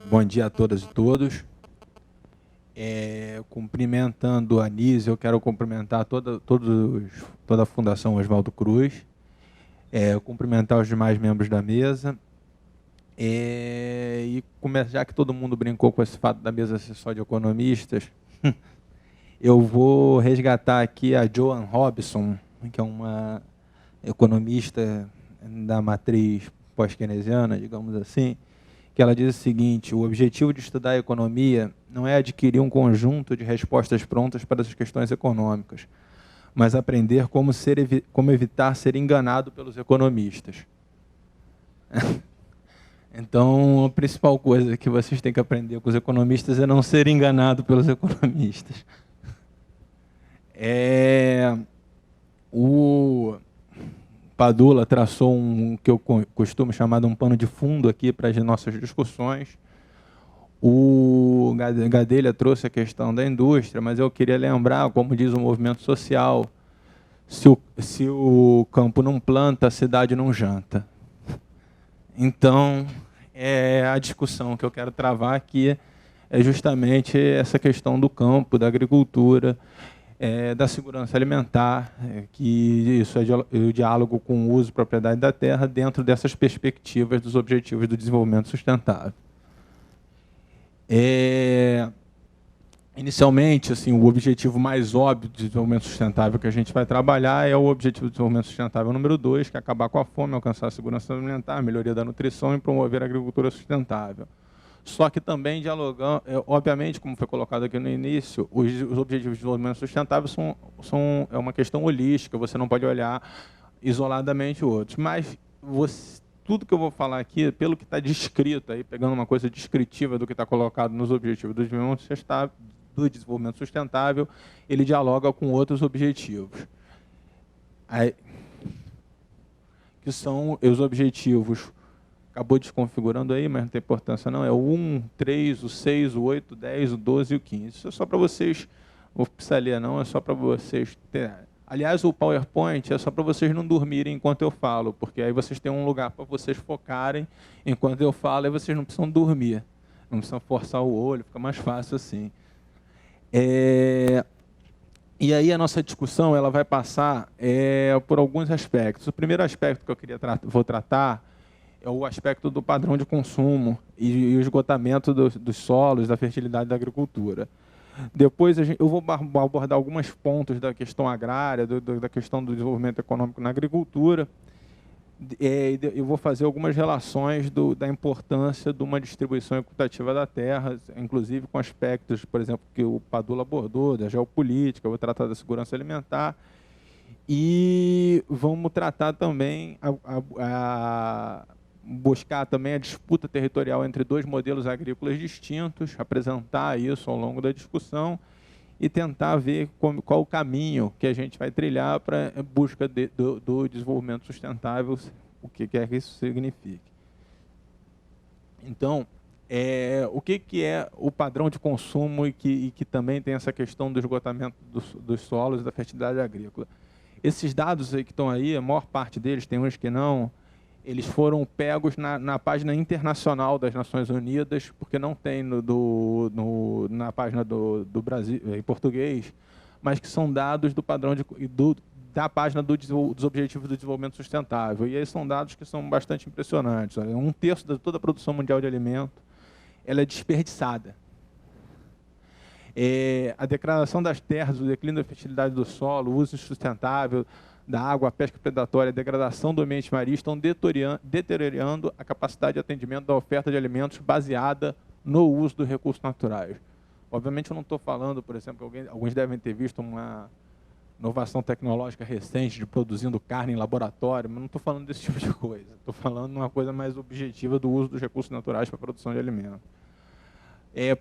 Bom dia a todas e todos. Cumprimentando a Anísia, eu quero cumprimentar toda a Fundação Oswaldo Cruz, cumprimentar os demais membros da mesa, já que todo mundo brincou com esse fato da mesa ser só de economistas, eu vou resgatar aqui a Joan Robson, que é uma economista da matriz pós-keynesiana, digamos assim, que ela diz o seguinte: o objetivo de estudar a economia não é adquirir um conjunto de respostas prontas para as questões econômicas, mas aprender como evitar ser enganado pelos economistas. Então, a principal coisa que vocês têm que aprender com os economistas é não ser enganado pelos economistas. O Padula traçou que eu costumo chamar de um pano de fundo aqui para as nossas discussões. O Gadelha trouxe a questão da indústria, mas eu queria lembrar, como diz o movimento social, se o campo não planta, a cidade não janta. Então, a discussão que eu quero travar aqui é justamente essa questão do campo, da agricultura, da segurança alimentar, que isso é o diálogo com o uso e propriedade da terra dentro dessas perspectivas dos objetivos do desenvolvimento sustentável. Inicialmente, assim, o objetivo mais óbvio de desenvolvimento sustentável que a gente vai trabalhar é o objetivo de desenvolvimento sustentável número 2, que é acabar com a fome, alcançar a segurança alimentar, melhoria da nutrição e promover a agricultura sustentável. Só que também dialogando, obviamente, como foi colocado aqui no início, os objetivos de desenvolvimento sustentável é uma questão holística, você não pode olhar isoladamente outros. Mas tudo que eu vou falar aqui, pelo que está descrito, aí, pegando uma coisa descritiva do que está colocado nos objetivos do desenvolvimento sustentável, ele dialoga com outros objetivos. Que são os objetivos... Acabou desconfigurando aí, mas não tem importância não. É o 1, 3, o 6, o 8, o 10, o 12 e o 15. Isso é só para vocês, não precisa ler não, é só para vocês terem. Aliás, o PowerPoint é só para vocês não dormirem enquanto eu falo, porque aí vocês têm um lugar para vocês focarem enquanto eu falo, e vocês não precisam dormir, não precisam forçar o olho, fica mais fácil assim. E aí a nossa discussão ela vai passar por alguns aspectos. O primeiro aspecto que eu vou tratar é o aspecto do padrão de consumo e o esgotamento dos solos, da fertilidade da agricultura. Depois eu vou abordar alguns pontos da questão agrária, da questão do desenvolvimento econômico na agricultura. Eu vou fazer algumas relações da importância de uma distribuição equitativa da terra, inclusive com aspectos, por exemplo, que o Padula abordou, da geopolítica, eu vou tratar da segurança alimentar. E vamos tratar também buscar também a disputa territorial entre dois modelos agrícolas distintos, apresentar isso ao longo da discussão e tentar ver qual o caminho que a gente vai trilhar para a busca do desenvolvimento sustentável, o que quer que isso signifique. Então, o que é o padrão de consumo e que também tem essa questão do esgotamento dos solos e da fertilidade agrícola? Esses dados aí que estão aí, a maior parte deles, tem uns que não, eles foram pegos na página internacional das Nações Unidas, porque não tem na página do Brasil, em português, mas que são dados do padrão da página dos Objetivos do Desenvolvimento Sustentável. E aí são dados que são bastante impressionantes. Olha, 1/3 de toda a produção mundial de alimento ela é desperdiçada. A degradação das terras, o declínio da fertilidade do solo, o uso insustentável da água, a pesca predatória, a degradação do ambiente marinho estão deteriorando a capacidade de atendimento da oferta de alimentos baseada no uso dos recursos naturais. Obviamente eu não estou falando, por exemplo, alguns devem ter visto uma inovação tecnológica recente de produzindo carne em laboratório, mas não estou falando desse tipo de coisa. Estou falando de uma coisa mais objetiva do uso dos recursos naturais para a produção de alimentos.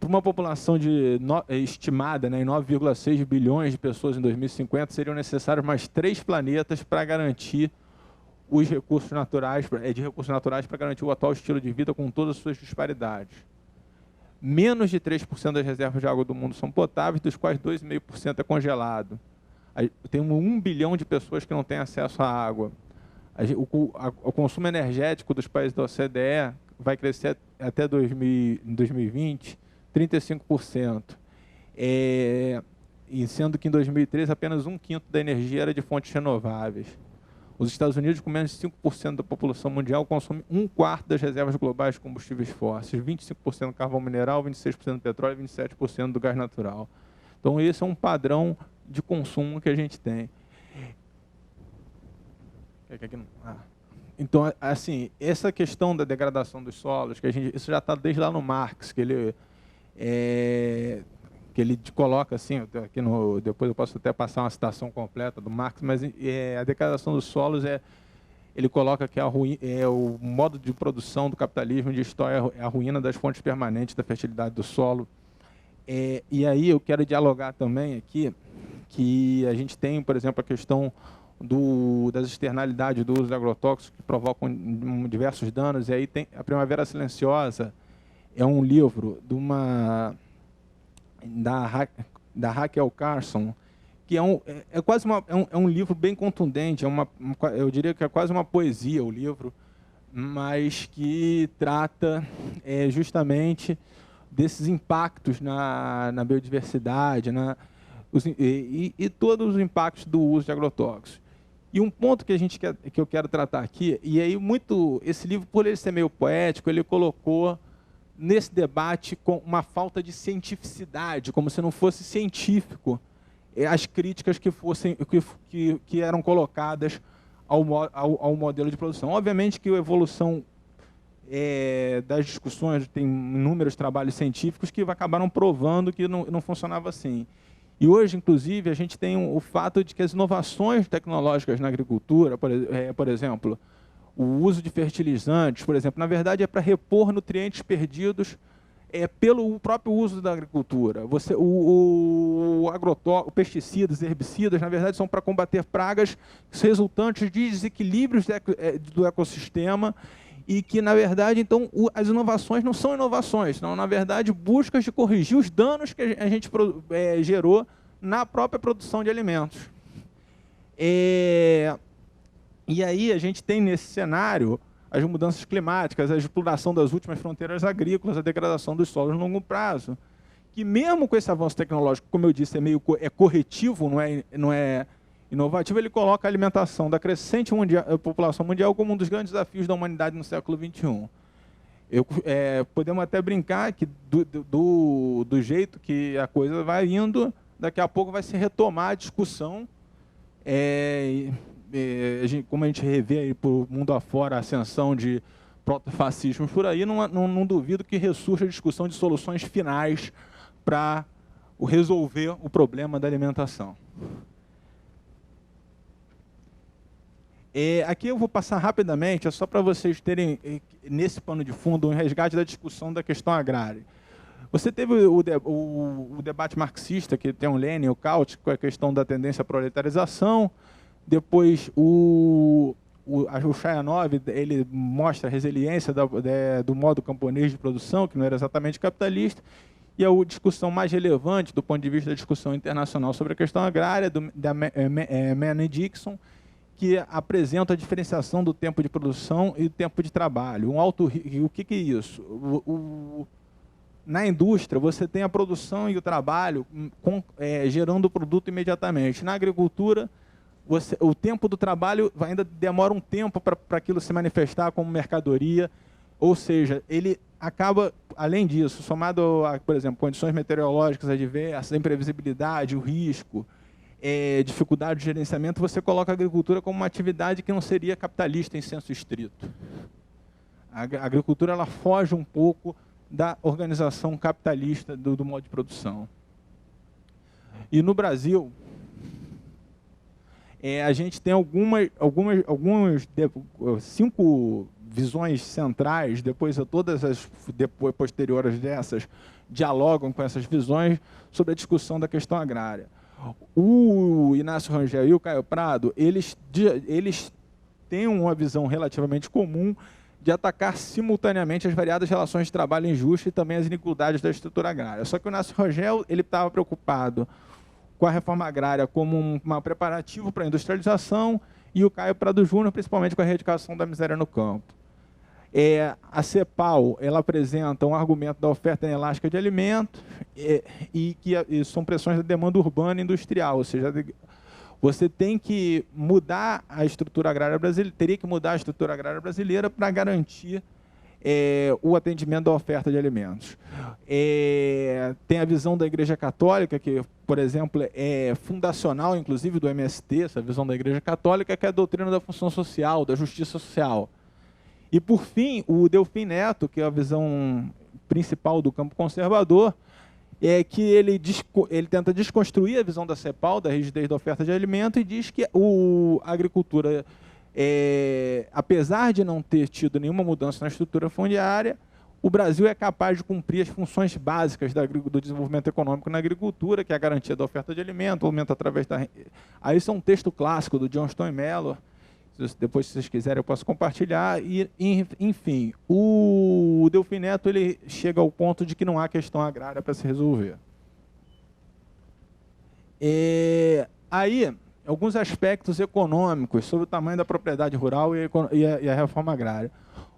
Para uma população estimada em 9,6 bilhões de pessoas em 2050, seriam necessários mais 3 planetas para garantir os recursos naturais, para garantir o atual estilo de vida com todas as suas disparidades. Menos de 3% das reservas de água do mundo são potáveis, dos quais 2,5% é congelado. Tem 1 bilhão de pessoas que não têm acesso à água. O consumo energético dos países da OCDE vai crescer até 2020, 35%. E sendo que em 2013 apenas 1/5 da energia era de fontes renováveis. Os Estados Unidos, com menos de 5% da população mundial, consomem 1/4 das reservas globais de combustíveis fósseis, 25% do carvão mineral, 26% do petróleo e 27% do gás natural. Então, esse é um padrão de consumo que a gente tem. Então, assim, essa questão da degradação dos solos, isso já está desde lá no Marx, que ele coloca assim, aqui depois eu posso até passar uma citação completa do Marx, mas a degradação dos solos ele coloca que o modo de produção do capitalismo destrói a ruína das fontes permanentes da fertilidade do solo. E aí eu quero dialogar também aqui que a gente tem, por exemplo, a questão das externalidades do uso de agrotóxicos que provocam diversos danos. E aí tem A Primavera Silenciosa, é um livro da Raquel Carson, que é um livro bem contundente, eu diria que é quase uma poesia o livro, mas que trata justamente desses impactos na biodiversidade, e todos os impactos do uso de agrotóxicos. E um ponto que eu quero tratar aqui, e aí esse livro, por ele ser meio poético, ele colocou nesse debate com uma falta de cientificidade, como se não fosse científico as críticas que eram colocadas ao modelo de produção. Obviamente que a evolução das discussões, tem inúmeros trabalhos científicos que acabaram provando que não funcionava assim. E hoje, inclusive, a gente tem o fato de que as inovações tecnológicas na agricultura, por exemplo, o uso de fertilizantes, por exemplo, na verdade é para repor nutrientes perdidos pelo próprio uso da agricultura. Pesticidas, herbicidas, na verdade, são para combater pragas resultantes de desequilíbrios do ecossistema e que, na verdade, então, as inovações não são inovações, são, na verdade, buscas de corrigir os danos que a gente gerou na própria produção de alimentos. E aí a gente tem nesse cenário as mudanças climáticas, a exploração das últimas fronteiras agrícolas, a degradação dos solos no longo prazo, que mesmo com esse avanço tecnológico, como eu disse, é corretivo, não é inovativo, ele coloca a alimentação da crescente população mundial como um dos grandes desafios da humanidade no século XXI. Podemos até brincar que do jeito que a coisa vai indo, daqui a pouco vai se retomar a discussão, como a gente revê aí por mundo afora a ascensão de protofascismos por aí, não duvido que ressurja a discussão de soluções finais para resolver o problema da alimentação. Aqui eu vou passar rapidamente, só para vocês terem, nesse pano de fundo, um resgate da discussão da questão agrária. Você teve o debate marxista, que tem o Lenin e o Kautsky, com a questão da tendência à proletarização. Depois, o Chayanov, ele mostra a resiliência do modo camponês de produção, que não era exatamente capitalista. E a discussão mais relevante, do ponto de vista da discussão internacional sobre a questão agrária, da Mann e Dixon, que apresenta a diferenciação do tempo de produção e do tempo de trabalho. O que é isso? Na indústria, você tem a produção e o trabalho gerando o produto imediatamente. Na agricultura, o tempo do trabalho ainda demora um tempo para aquilo se manifestar como mercadoria, ou seja, ele acaba, além disso, somado a, por exemplo, condições meteorológicas adversas, a imprevisibilidade, o risco, dificuldade de gerenciamento, você coloca a agricultura como uma atividade que não seria capitalista em senso estrito. A agricultura ela foge um pouco da organização capitalista do modo de produção. E no Brasil, a gente tem algumas 5 visões centrais, depois todas as posteriores dessas dialogam com essas visões sobre a discussão da questão agrária. O Inácio Rangel e o Caio Prado, eles têm uma visão relativamente comum de atacar simultaneamente as variadas relações de trabalho injustas e também as iniquidades da estrutura agrária. Só que o Inácio Rangel estava preocupado com a reforma agrária como um preparativo para a industrialização, e o Caio Prado Júnior, principalmente com a erradicação da miséria no campo. A CEPAL, ela apresenta um argumento da oferta inelástica de alimentos e são pressões da demanda urbana e industrial, ou seja, você tem que mudar a estrutura agrária brasileira, teria que mudar a estrutura agrária brasileira para garantir o atendimento da oferta de alimentos. Tem a visão da Igreja Católica, que, por exemplo, é fundacional, inclusive, do MST, essa visão da Igreja Católica, que é a doutrina da função social, da justiça social. E, por fim, o Delfim Neto, que é a visão principal do campo conservador, é que ele tenta desconstruir a visão da CEPAL, da rigidez da oferta de alimento, e diz que a agricultura, apesar de não ter tido nenhuma mudança na estrutura fundiária, o Brasil é capaz de cumprir as funções básicas do desenvolvimento econômico na agricultura, que é a garantia da oferta de alimento, aumento através da... Aí isso é um texto clássico do Johnston Mellor. Depois, se vocês quiserem, eu posso compartilhar. Enfim, o Delfim Neto ele chega ao ponto de que não há questão agrária para se resolver. Aí, alguns aspectos econômicos sobre o tamanho da propriedade rural e a reforma agrária.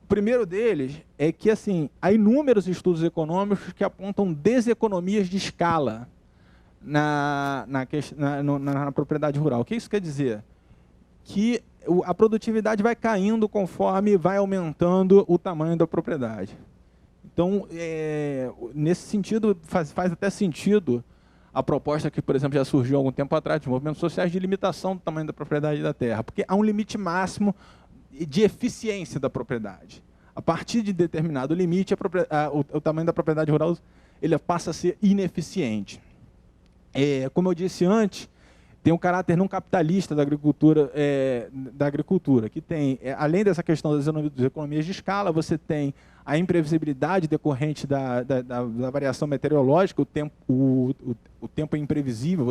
O primeiro deles é que assim, há inúmeros estudos econômicos que apontam deseconomias de escala na propriedade rural. O que isso quer dizer? Que a produtividade vai caindo conforme vai aumentando o tamanho da propriedade. Então, nesse sentido, faz até sentido a proposta que, por exemplo, já surgiu há algum tempo atrás, de movimentos sociais de limitação do tamanho da propriedade da terra, porque há um limite máximo de eficiência da propriedade. A partir de determinado limite, o tamanho da propriedade rural ele passa a ser ineficiente. Como eu disse antes, tem um caráter não capitalista da agricultura, que tem, além dessa questão das economias de escala, você tem a imprevisibilidade decorrente da variação meteorológica, o tempo é imprevisível,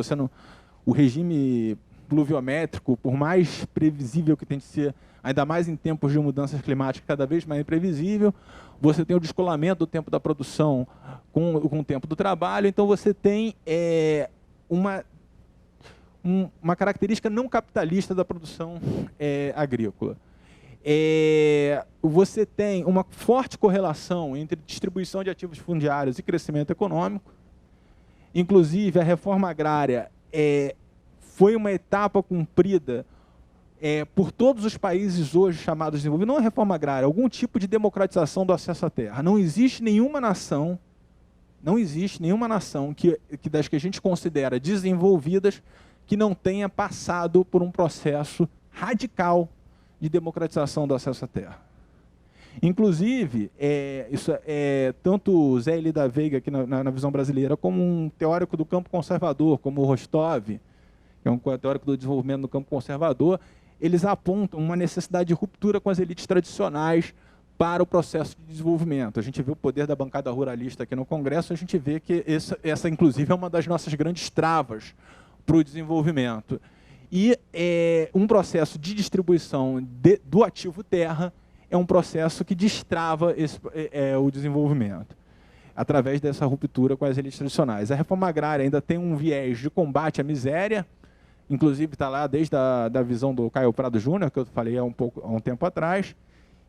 o regime pluviométrico, por mais previsível que tente ser, ainda mais em tempos de mudanças climáticas cada vez mais imprevisível, você tem o descolamento do tempo da produção com o tempo do trabalho, então você tem uma característica não capitalista da produção agrícola. Você tem uma forte correlação entre distribuição de ativos fundiários e crescimento econômico. Inclusive, a reforma agrária foi uma etapa cumprida por todos os países hoje chamados desenvolvidos, não a reforma agrária, algum tipo de democratização do acesso à terra. Não existe nenhuma nação que das que a gente considera desenvolvidas que não tenha passado por um processo radical de democratização do acesso à terra. Inclusive, tanto Zé Eli da Veiga, aqui na visão brasileira, como um teórico do campo conservador, como o Rostov, que é um teórico do desenvolvimento do campo conservador, eles apontam uma necessidade de ruptura com as elites tradicionais para o processo de desenvolvimento. A gente vê o poder da bancada ruralista aqui no Congresso, a gente vê que essa inclusive, é uma das nossas grandes travas para o desenvolvimento. E um processo de distribuição do ativo terra é um processo que destrava o desenvolvimento, através dessa ruptura com as elites tradicionais. A reforma agrária ainda tem um viés de combate à miséria, inclusive está lá desde a visão do Caio Prado Júnior, que eu falei há um tempo atrás,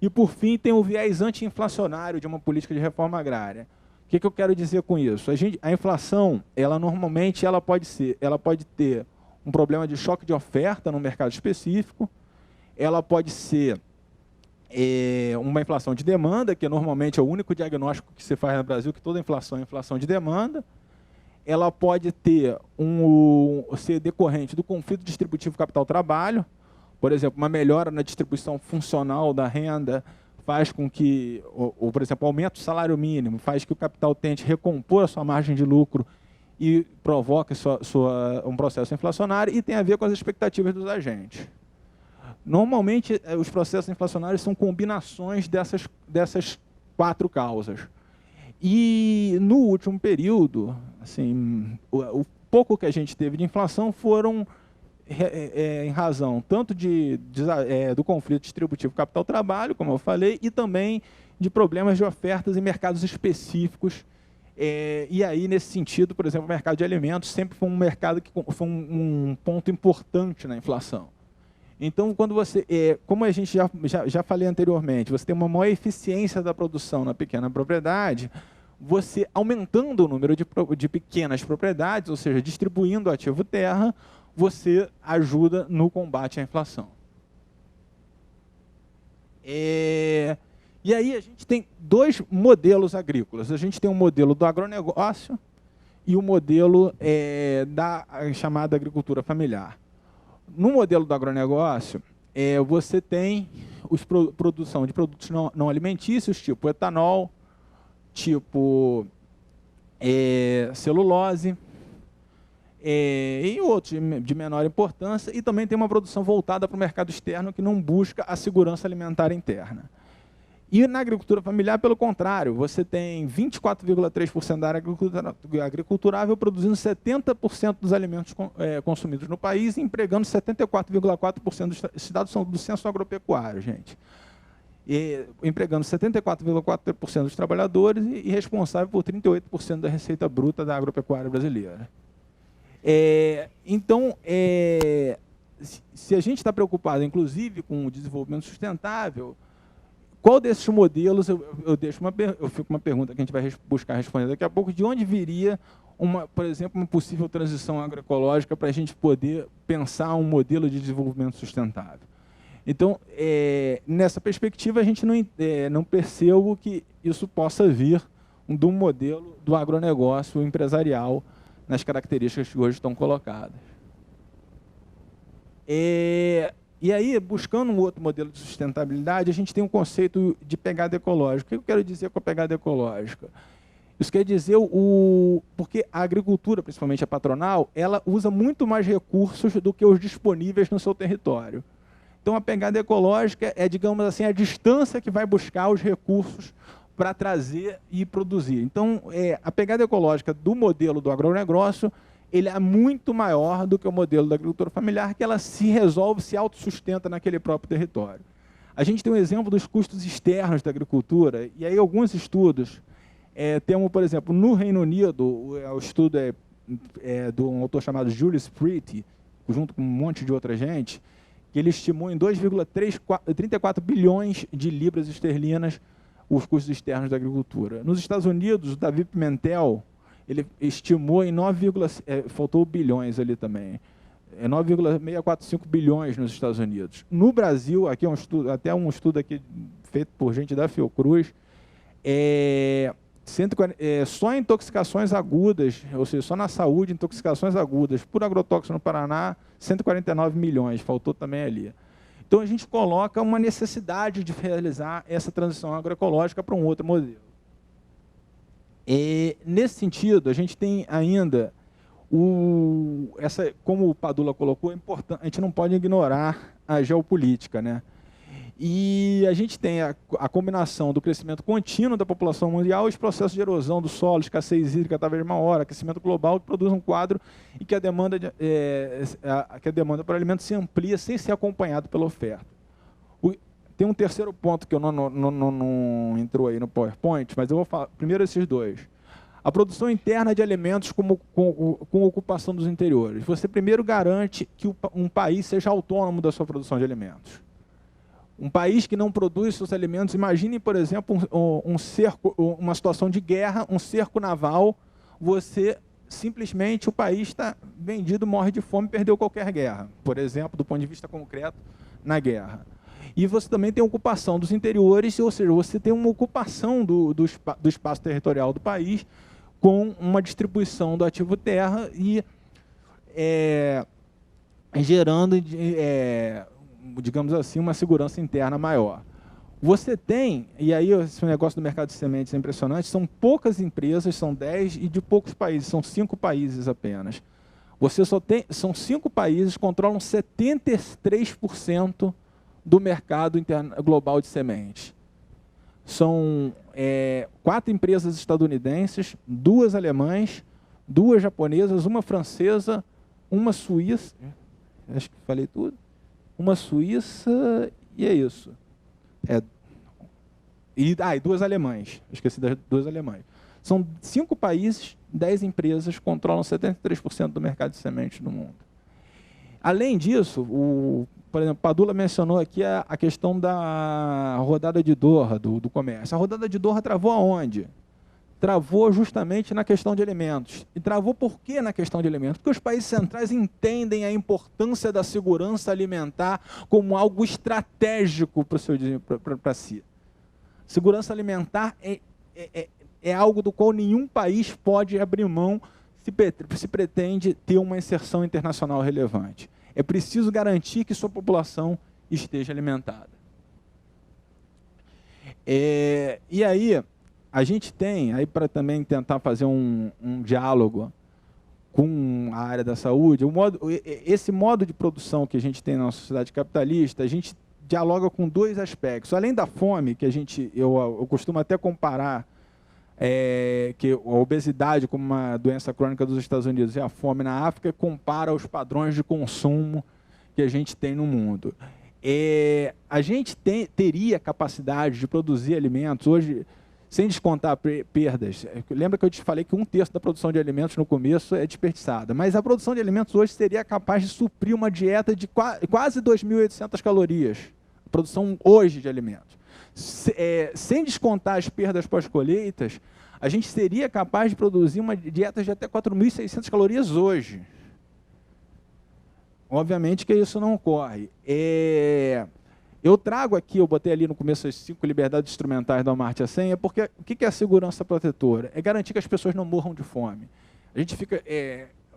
e, por fim, tem o viés anti-inflacionário de uma política de reforma agrária. O que eu quero dizer com isso? A inflação, normalmente, ela pode ter um problema de choque de oferta no mercado específico, ela pode ser uma inflação de demanda, que normalmente é o único diagnóstico que se faz no Brasil, que toda inflação é inflação de demanda, ela pode ser decorrente do conflito distributivo capital-trabalho, por exemplo, uma melhora na distribuição funcional da renda, faz com que, por exemplo, aumento do salário mínimo, faz que o capital tente recompor a sua margem de lucro e provoca um processo inflacionário, e tem a ver com as expectativas dos agentes. Normalmente, os processos inflacionários são combinações dessas 4 causas. E, no último período, assim, o pouco que a gente teve de inflação foram em razão tanto do conflito distributivo capital-trabalho, como eu falei, e também de problemas de ofertas em mercados específicos. E aí, nesse sentido, por exemplo, o mercado de alimentos sempre foi um mercado que foi um ponto importante na inflação. Então, quando você, como a gente já falei anteriormente, você tem uma maior eficiência da produção na pequena propriedade, você aumentando o número de pequenas propriedades, ou seja, distribuindo o ativo terra, você ajuda no combate à inflação. E aí a gente tem dois modelos agrícolas. A gente tem um modelo do agronegócio e o modelo da chamada agricultura familiar. No modelo do agronegócio, você tem produção de produtos não alimentícios, tipo etanol, tipo celulose, e outros de menor importância, e também tem uma produção voltada para o mercado externo que não busca a segurança alimentar interna. E na agricultura familiar, pelo contrário, você tem 24,3% da área agriculturável produzindo 70% dos alimentos consumidos no país e empregando 74,4%. Esses dados são do censo agropecuário, gente. Empregando 74,4% dos trabalhadores e responsável por 38% da receita bruta da agropecuária brasileira. Então, se a gente está preocupado, inclusive, com o desenvolvimento sustentável, qual desses modelos, eu fico uma pergunta que a gente vai buscar responder daqui a pouco, de onde viria, por exemplo, uma possível transição agroecológica para a gente poder pensar um modelo de desenvolvimento sustentável? Então, nessa perspectiva, a gente não percebe que isso possa vir de um modelo do agronegócio empresarial nas características que hoje estão colocadas. E aí, buscando um outro modelo de sustentabilidade, a gente tem um conceito de pegada ecológica. O que eu quero dizer com a pegada ecológica? Isso quer dizer, porque a agricultura, principalmente a patronal, ela usa muito mais recursos do que os disponíveis no seu território. Então, a pegada ecológica é, digamos assim, a distância que vai buscar os recursos para trazer e produzir. Então, a pegada ecológica do modelo do agronegócio, ele é muito maior do que o modelo da agricultura familiar, que ela se resolve, se autossustenta naquele próprio território. A gente tem um exemplo dos custos externos da agricultura, e aí alguns estudos, temos, por exemplo, no Reino Unido, o estudo de um autor chamado Julius Pretty, junto com um monte de outra gente, que ele estimou em 2,34 bilhões de libras esterlinas os custos externos da agricultura. Nos Estados Unidos, o David Pimentel, ele estimou em faltou bilhões ali também, 9,645 bilhões nos Estados Unidos. No Brasil, aqui até um estudo aqui feito por gente da Fiocruz, só intoxicações agudas, ou seja, só na saúde, intoxicações agudas por agrotóxico no Paraná, 149 milhões, faltou também ali. Então, a gente coloca uma necessidade de realizar essa transição agroecológica para um outro modelo. Nesse sentido, a gente tem ainda, como o Padula colocou, é importante, a gente não pode ignorar a geopolítica, né? E a gente tem a combinação do crescimento contínuo da população mundial e os processos de erosão do solo, escassez hídrica cada vez maior, aquecimento global, que produz um quadro em que a demanda por alimentos se amplia sem ser acompanhado pela oferta. Tem um terceiro ponto que eu não entrou aí no PowerPoint, mas eu vou falar primeiro esses dois. A produção interna de alimentos com ocupação dos interiores. Você primeiro garante que um país seja autônomo da sua produção de alimentos. Um país que não produz seus alimentos, imagine, por exemplo, uma situação de guerra, um cerco naval, simplesmente o país está vendido, morre de fome, perdeu qualquer guerra, por exemplo, do ponto de vista concreto, na guerra. E você também tem a ocupação dos interiores, ou seja, você tem uma ocupação do espaço territorial do país com uma distribuição do ativo terra e gerando, digamos assim, uma segurança interna maior. Você tem, e aí esse negócio do mercado de sementes é impressionante, são poucas empresas, são 10, e de poucos países, são 5 países apenas. São 5 países que controlam 73% do mercado interno, global de sementes. São 4 empresas estadunidenses, 2 alemãs, 2 japonesas, uma francesa, uma suíça, acho que falei tudo, uma suíça, e é isso. E 2 alemães, esqueci das 2 alemães. São 5 países, 10 empresas, controlam 73% do mercado de sementes no mundo. Além disso, por exemplo, Padula mencionou aqui a questão da rodada de Doha, do comércio. A rodada de Doha travou aonde? Travou justamente na questão de alimentos. E travou por quê na questão de alimentos? Porque os países centrais entendem a importância da segurança alimentar como algo estratégico para si. Segurança alimentar é algo do qual nenhum país pode abrir mão se pretende ter uma inserção internacional relevante. É preciso garantir que sua população esteja alimentada. E aí, a gente tem, aí para também tentar fazer um diálogo com a área da saúde, esse modo de produção que a gente tem na sociedade capitalista, a gente dialoga com dois aspectos. Além da fome, que eu costumo até comparar que a obesidade como uma doença crônica dos Estados Unidos e a fome na África, compara os padrões de consumo que a gente tem no mundo. A gente teria capacidade de produzir alimentos hoje, sem descontar perdas. Lembra que eu te falei que 1/3 da produção de alimentos no começo é desperdiçada, mas a produção de alimentos hoje seria capaz de suprir uma dieta de quase 2.800 calorias, a produção hoje de alimentos. Sem descontar as perdas pós-colheitas, a gente seria capaz de produzir uma dieta de até 4.600 calorias hoje. Obviamente que isso não ocorre. Eu trago aqui, eu botei ali no começo as 5 liberdades instrumentais da Amartya Sen, porque o que é a segurança protetora? É garantir que as pessoas não morram de fome. A gente fica...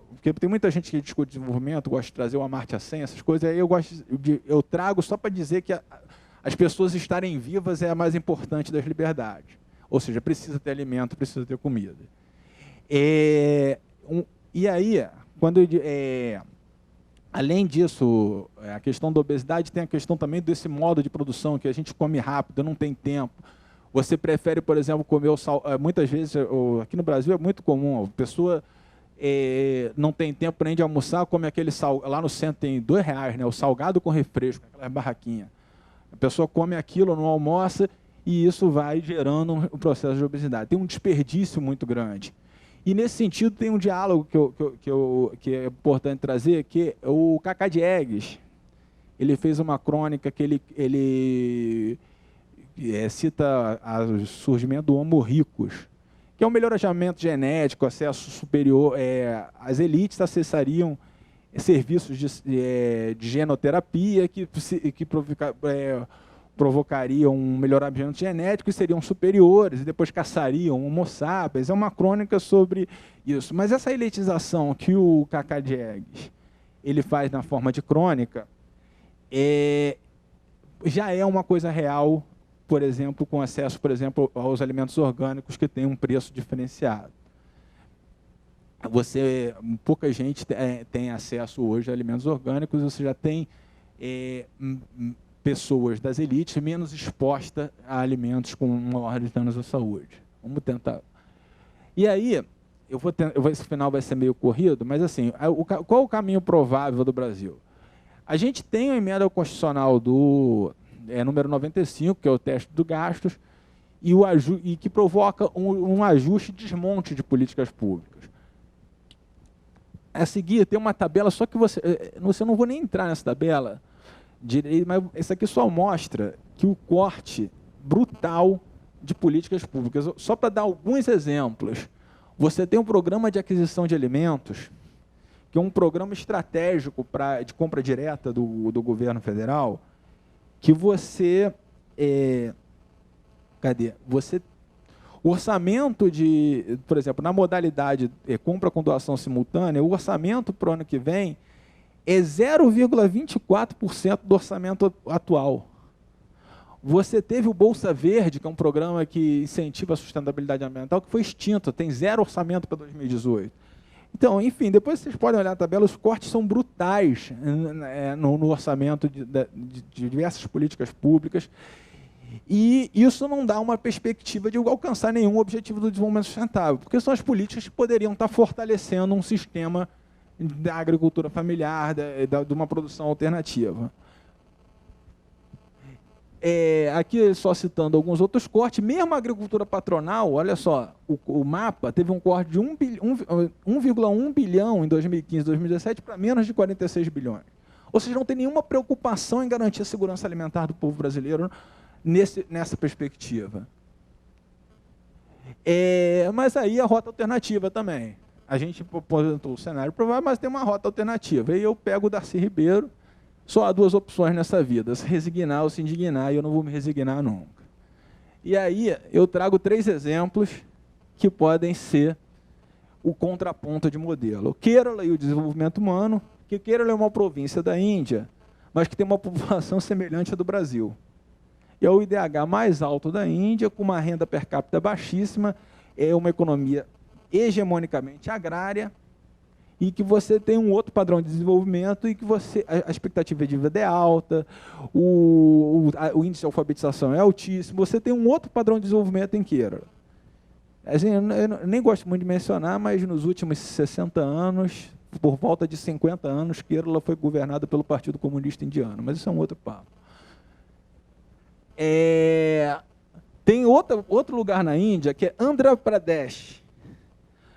porque tem muita gente que discute desenvolvimento, gosta de trazer o Amartya Sen, essas coisas, aí eu trago só para dizer que as pessoas estarem vivas é a mais importante das liberdades. Ou seja, precisa ter alimento, precisa ter comida. E aí, além disso, a questão da obesidade tem a questão também desse modo de produção, que a gente come rápido, não tem tempo. Você prefere, por exemplo, comer muitas vezes, aqui no Brasil é muito comum, a pessoa não tem tempo nem de almoçar, come aquele lá no centro tem R$2, né, o salgado com refresco, aquela barraquinha. A pessoa come aquilo, não almoça, e isso vai gerando um processo de obesidade. Tem um desperdício muito grande. E, nesse sentido, tem um diálogo que é importante trazer, que o Cacá Diegues, ele fez uma crônica que ele cita o surgimento do Homo ricus, que é um melhoramento genético, acesso superior. As elites acessariam serviços de genoterapia que provocariam um melhoramento genético e seriam superiores, e depois caçariam Homo sapiens. É uma crônica sobre isso. Mas essa elitização que o Cacá Diegues ele faz na forma de crônica já é uma coisa real, por exemplo, com acesso, por exemplo, aos alimentos orgânicos que têm um preço diferenciado. Pouca gente tem acesso hoje a alimentos orgânicos, você já tem pessoas das elites menos expostas a alimentos com maiores danos à saúde. Vamos tentar. E aí, esse final vai ser meio corrido, mas assim, qual o caminho provável do Brasil? A gente tem a emenda constitucional número 95, que é o teste dos gastos, e que provoca um ajuste e desmonte de políticas públicas. A seguir, tem uma tabela, só que você não vou nem entrar nessa tabela, mas isso aqui só mostra que o corte brutal de políticas públicas. Só para dar alguns exemplos, você tem um programa de aquisição de alimentos, que é um programa estratégico de compra direta do governo federal, que você... O orçamento por exemplo, na modalidade compra com doação simultânea, o orçamento para o ano que vem é 0,24% do orçamento atual. Você teve o Bolsa Verde, que é um programa que incentiva a sustentabilidade ambiental, que foi extinto, tem 0 orçamento para 2018. Então, enfim, depois vocês podem olhar a tabela, os cortes são brutais no orçamento de diversas políticas públicas, e isso não dá uma perspectiva de alcançar nenhum objetivo do desenvolvimento sustentável, porque são as políticas que poderiam estar fortalecendo um sistema da agricultura familiar, de uma produção alternativa. Aqui só citando alguns outros cortes, mesmo a agricultura patronal, olha só, o mapa teve um corte de 1,1 bilhão em 2015, 2017 para menos de 46 bilhões. Ou seja, não tem nenhuma preocupação em garantir a segurança alimentar do povo brasileiro nessa perspectiva. Mas aí a rota alternativa também. A gente apresentou o cenário provável, mas tem uma rota alternativa. E eu pego o Darcy Ribeiro. Só há duas opções nessa vida, se resignar ou se indignar, e eu não vou me resignar nunca. E aí eu trago 3 exemplos que podem ser o contraponto de modelo. O Kerala e o desenvolvimento humano, que Kerala é uma província da Índia, mas que tem uma população semelhante à do Brasil. É o IDH mais alto da Índia, com uma renda per capita baixíssima, é uma economia hegemonicamente agrária, e que você tem um outro padrão de desenvolvimento e que a expectativa de vida é alta, o índice de alfabetização é altíssimo, você tem um outro padrão de desenvolvimento em Kerala. Assim, eu nem gosto muito de mencionar, mas nos últimos 60 anos, por volta de 50 anos, Kerala foi governada pelo Partido Comunista Indiano, mas isso é um outro papo. Tem outro lugar na Índia, que é Andhra Pradesh.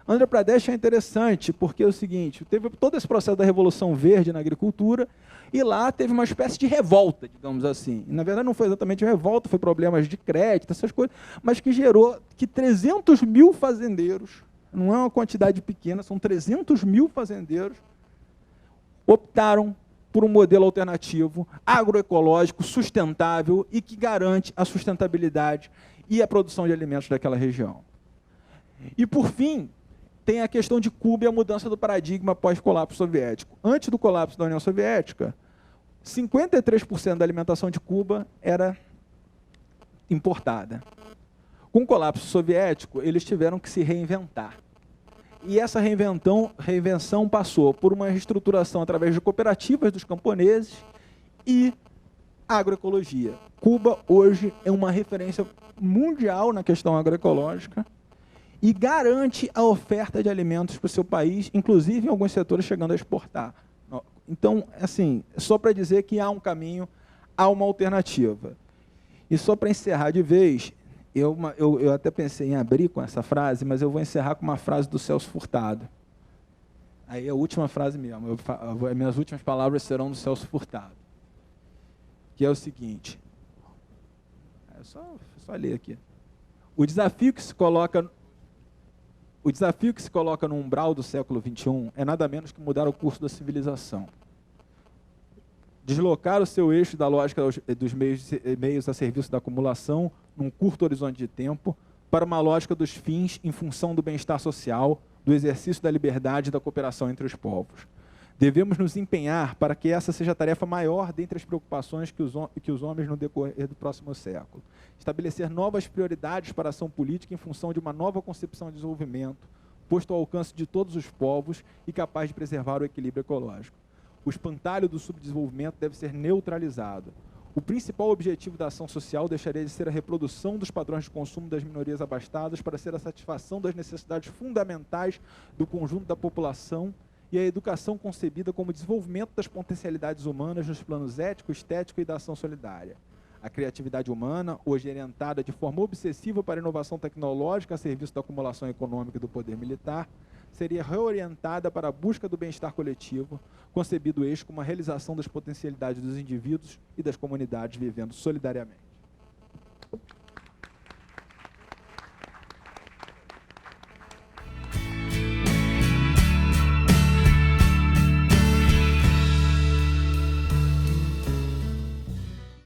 Andhra Pradesh é interessante, porque é o seguinte, teve todo esse processo da Revolução Verde na agricultura, e lá teve uma espécie de revolta, digamos assim. Na verdade, não foi exatamente revolta, foi problemas de crédito, essas coisas, mas que gerou que 300 mil fazendeiros, não é uma quantidade pequena, são 300 mil fazendeiros, optaram por um modelo alternativo, agroecológico, sustentável e que garante a sustentabilidade e a produção de alimentos daquela região. E, por fim, tem a questão de Cuba e a mudança do paradigma pós-colapso soviético. Antes do colapso da União Soviética, 53% da alimentação de Cuba era importada. Com o colapso soviético, eles tiveram que se reinventar. E essa reinvenção passou por uma reestruturação através de cooperativas dos camponeses e agroecologia. Cuba, hoje, é uma referência mundial na questão agroecológica, e garante a oferta de alimentos para o seu país, inclusive em alguns setores chegando a exportar. Então, assim, só para dizer que há um caminho, há uma alternativa. E só para encerrar de vez, eu até pensei em abrir com essa frase, mas eu vou encerrar com uma frase do Celso Furtado. Aí é a última frase mesmo, minhas últimas palavras serão do Celso Furtado, que é o seguinte, só ler aqui. O desafio que se coloca no umbral do século XXI é nada menos que mudar o curso da civilização. Deslocar o seu eixo da lógica dos meios a serviço da acumulação, num curto horizonte de tempo, para uma lógica dos fins em função do bem-estar social, do exercício da liberdade e da cooperação entre os povos. Devemos nos empenhar para que essa seja a tarefa maior dentre as preocupações que os homens no decorrer do próximo século. Estabelecer novas prioridades para a ação política em função de uma nova concepção de desenvolvimento, posto ao alcance de todos os povos e capaz de preservar o equilíbrio ecológico. O espantalho do subdesenvolvimento deve ser neutralizado. O principal objetivo da ação social deixaria de ser a reprodução dos padrões de consumo das minorias abastadas para ser a satisfação das necessidades fundamentais do conjunto da população e a educação concebida como desenvolvimento das potencialidades humanas nos planos ético, estético e da ação solidária. A criatividade humana, hoje orientada de forma obsessiva para a inovação tecnológica a serviço da acumulação econômica e do poder militar, seria reorientada para a busca do bem-estar coletivo, concebido este como a realização das potencialidades dos indivíduos e das comunidades vivendo solidariamente.